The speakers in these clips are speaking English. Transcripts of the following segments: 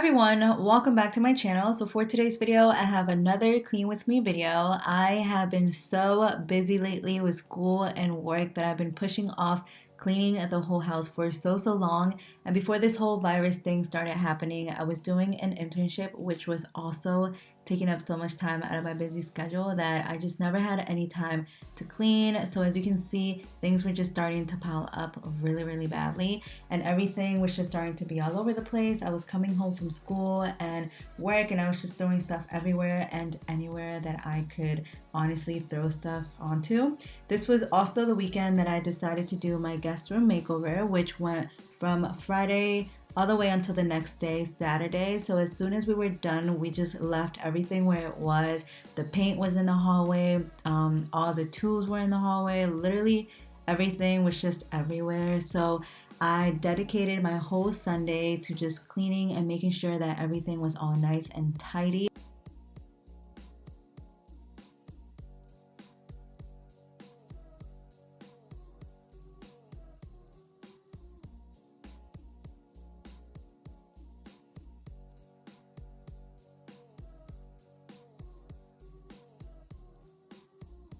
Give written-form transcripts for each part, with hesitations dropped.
everyone, welcome back to my channel. So for today's video, I have another clean with me video. I have been so busy lately with school and work that I've been pushing off cleaning the whole house for so long. And before this whole virus thing started happening, I was doing an internship, which was also taking up so much time out of my busy schedule that I just never had any time to clean. So as you can see, things were just starting to pile up really badly, and everything was just starting to be all over the place. I was coming home from school and work, and I was just throwing stuff everywhere and anywhere that I could honestly throw stuff onto. This was also the weekend that I decided to do my guest room makeover, which went from Friday all the way until the next day, Saturday. So as soon as we were done, we just left everything where it was. The paint was in the hallway, all the tools were in the hallway, literally everything was just everywhere. So I dedicated my whole Sunday to just cleaning and making sure that everything was all nice and tidy.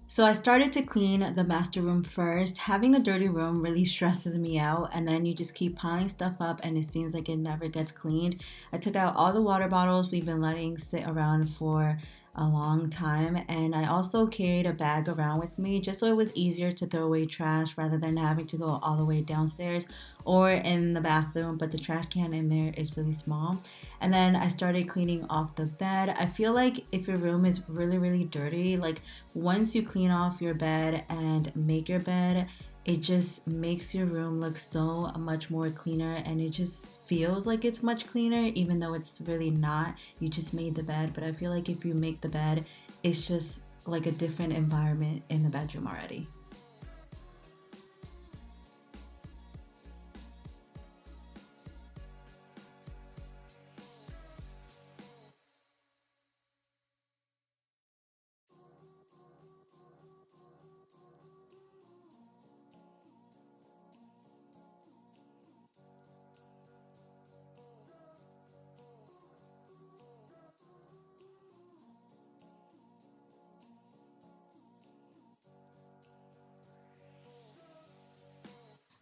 So I started to clean the master room first. Having a dirty room really stresses me out, and then you just keep piling stuff up and it seems like it never gets cleaned. I took out all the water bottles we've been letting sit around for a long time, and I also carried a bag around with me just so it was easier to throw away trash rather than having to go all the way downstairs or in the bathroom, but the trash can in there is really small. And then I started cleaning off the bed. I feel like if your room is really dirty, like once you clean off your bed and make your bed, it just makes your room look so much more cleaner, and it just feels like it's much cleaner even though it's really not. You just made the bed, but I feel like if you make the bed, it's just like a different environment in the bedroom already.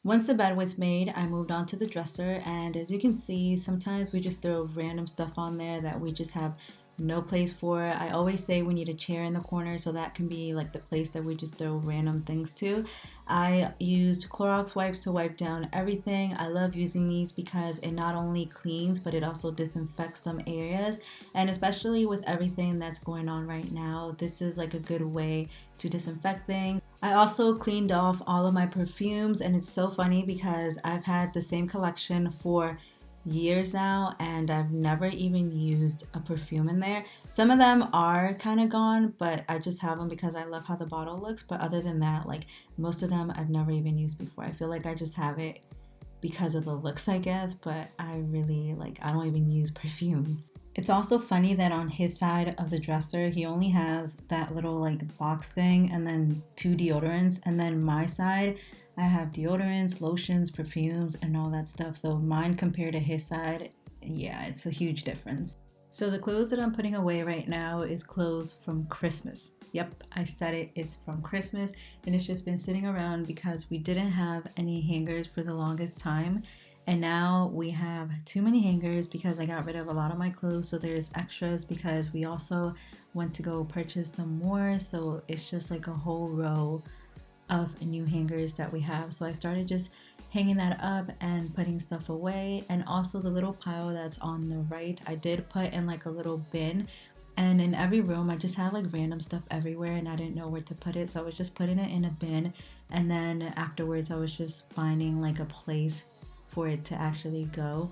Once the bed was made, I moved on to the dresser, and as you can see, sometimes we just throw random stuff on there that we just have no place for. I always say we need a chair in the corner, so that can be like the place that we just throw random things to. I used Clorox wipes to wipe down everything. I love using these because it not only cleans, but it also disinfects some areas, and especially with everything that's going on right now, this is like a good way to disinfect things. I also cleaned off all of my perfumes, and it's so funny because I've had the same collection for years now and I've never even used a perfume in there. Some of them are kind of gone, but I just have them because I love how the bottle looks. But other than that, like most of them I've never even used before. I feel like I just have it because of the looks, I guess, but I really I don't even use perfumes. It's also funny that on his side of the dresser, he only has that little box thing and then two deodorants, and then my side, I have deodorants, lotions, perfumes, and all that stuff. So mine compared to his side, yeah, it's a huge difference. So the clothes that I'm putting away right now is clothes from Christmas. Yep, I said it, it's from Christmas, and it's just been sitting around because we didn't have any hangers for the longest time. And now we have too many hangers because I got rid of a lot of my clothes, so there's extras because we also went to go purchase some more. So it's just like a whole row of new hangers that we have. So I started just hanging that up and putting stuff away. And also the little pile that's on the right, I did put in like a little bin. And in every room, I just had like random stuff everywhere and I didn't know where to put it. So I was just putting it in a bin. And then afterwards, I was just finding like a place for it to actually go.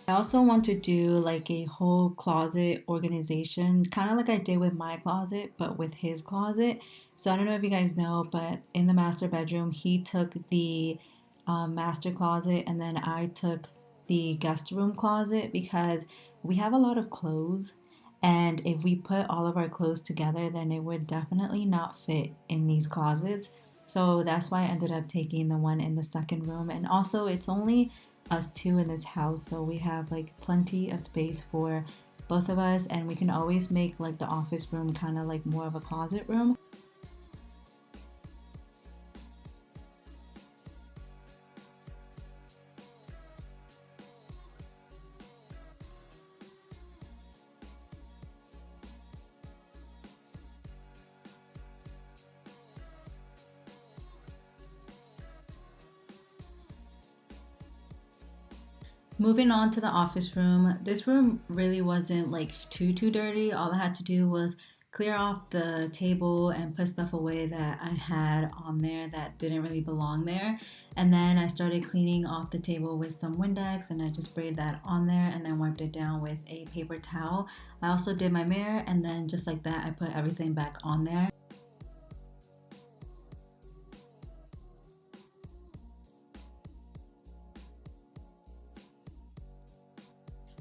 I also want to do like a whole closet organization, kind of like I did with my closet, but with his closet. So I don't know if you guys know, but in the master bedroom, he took the master closet and then I took the guest room closet because we have a lot of clothes. And if we put all of our clothes together, then it would definitely not fit in these closets. So that's why I ended up taking the one in the second room. And also, it's only us two in this house, so we have like plenty of space for both of us, and we can always make like the office room kind of like more of a closet room. Moving on to the office room, this room really wasn't like too dirty. All I had to do was clear off the table and put stuff away that I had on there that didn't really belong there. And then I started cleaning off the table with some Windex, and I just sprayed that on there and then wiped it down with a paper towel. I also did my mirror, and then just like that, I put everything back on there.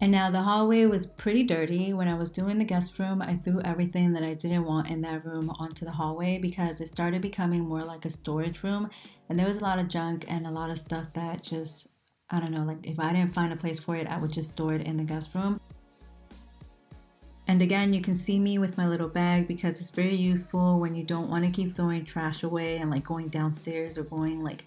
And now the hallway was pretty dirty. When I was doing the guest room, I threw everything that I didn't want in that room onto the hallway because it started becoming more like a storage room. And there was a lot of junk and a lot of stuff that just, I don't know, like if I didn't find a place for it, I would just store it in the guest room. And again, you can see me with my little bag because it's very useful when you don't want to keep throwing trash away and like going downstairs or going like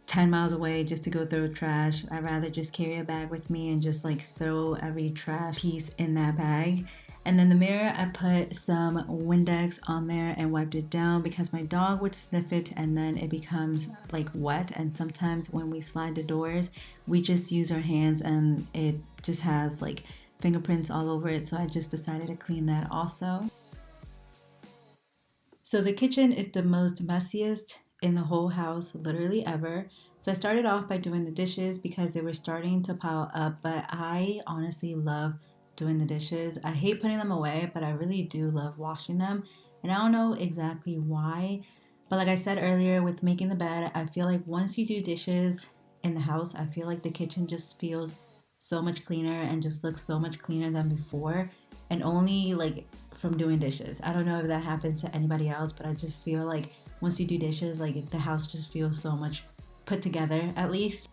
10 miles away just to go throw trash. I'd rather just carry a bag with me and just like throw every trash piece in that bag. And then the mirror, I put some Windex on there and wiped it down because my dog would sniff it and then it becomes like wet. And sometimes when we slide the doors, we just use our hands and it just has like fingerprints all over it. So I just decided to clean that also. So the kitchen is the most messiest in the whole house, literally ever. So I started off by doing the dishes because they were starting to pile up, but I honestly love doing the dishes. I hate putting them away, but I really do love washing them. And I don't know exactly why, but like I said earlier with making the bed, I feel like once you do dishes in the house, I feel like the kitchen just feels so much cleaner and just looks so much cleaner than before. And only like from doing dishes. I don't know if that happens to anybody else, but I just feel like once you do dishes, like the house just feels so much put together, at least.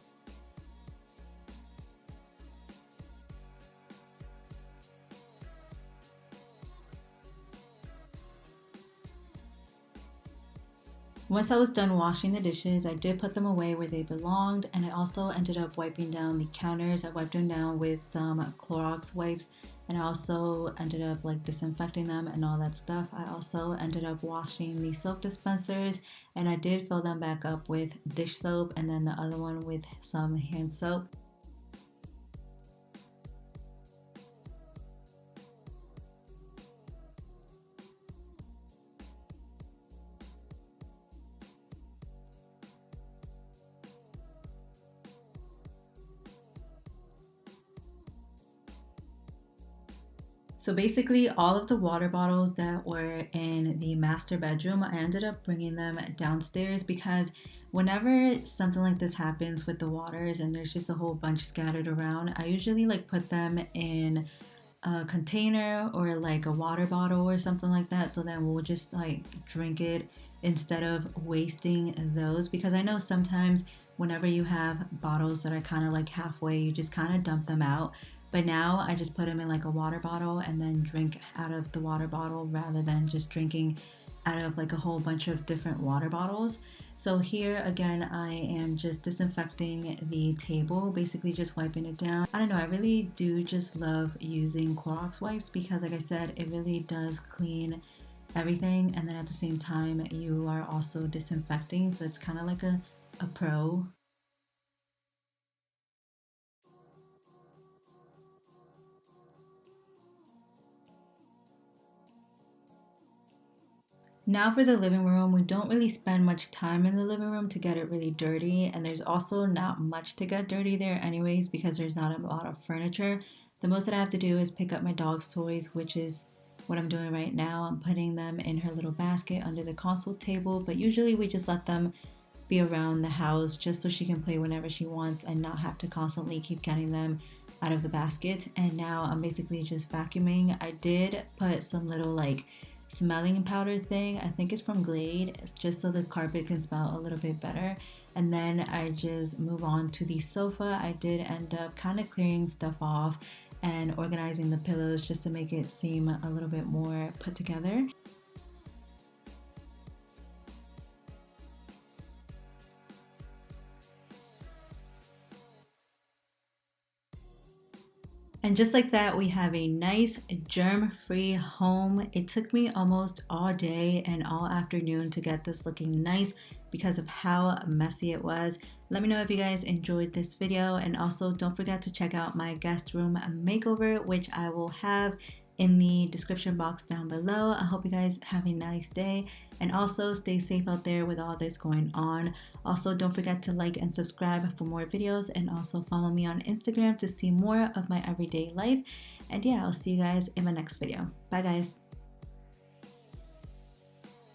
Once I was done washing the dishes, I did put them away where they belonged, and I also ended up wiping down the counters. I wiped them down with some Clorox wipes, and I also ended up like disinfecting them and all that stuff. I also ended up washing the soap dispensers, and I did fill them back up with dish soap and then the other one with some hand soap. So basically, all of the water bottles that were in the master bedroom, I ended up bringing them downstairs because whenever something like this happens with the waters and there's just a whole bunch scattered around, I usually like put them in a container or like a water bottle or something like that, so then we'll just like drink it instead of wasting those, because I know sometimes whenever you have bottles that are kind of like halfway, you just kind of dump them out. But now I just put them in like a water bottle and then drink out of the water bottle rather than just drinking out of like a whole bunch of different water bottles. So here again, I am just disinfecting the table, basically just wiping it down. I don't know, I really do just love using Clorox wipes because like I said, it really does clean everything, and then at the same time you are also disinfecting, so it's kind of like a pro. Now for the living room, we don't really spend much time in the living room to get it really dirty, and there's also not much to get dirty there anyways because there's not a lot of furniture. The most that I have to do is pick up my dog's toys, which is what I'm doing right now. I'm putting them in her little basket under the console table, but usually we just let them be around the house just so she can play whenever she wants and not have to constantly keep getting them out of the basket. And now I'm basically just vacuuming. I did put some little like smelling powder thing. I think it's from Glade. It's just so the carpet can smell a little bit better. And then I just move on to the sofa. I did end up kind of clearing stuff off and organizing the pillows just to make it seem a little bit more put together. And just like that, we have a nice germ-free home. It took me almost all day and all afternoon to get this looking nice because of how messy it was. Let me know if you guys enjoyed this video, and also don't forget to check out my guest room makeover, which I will have in the description box down below. I hope you guys have a nice day, and also stay safe out there with all this going on. Also, don't forget to like and subscribe for more videos, and also follow me on Instagram to see more of my everyday life. And yeah, I'll see you guys in my next video. Bye guys.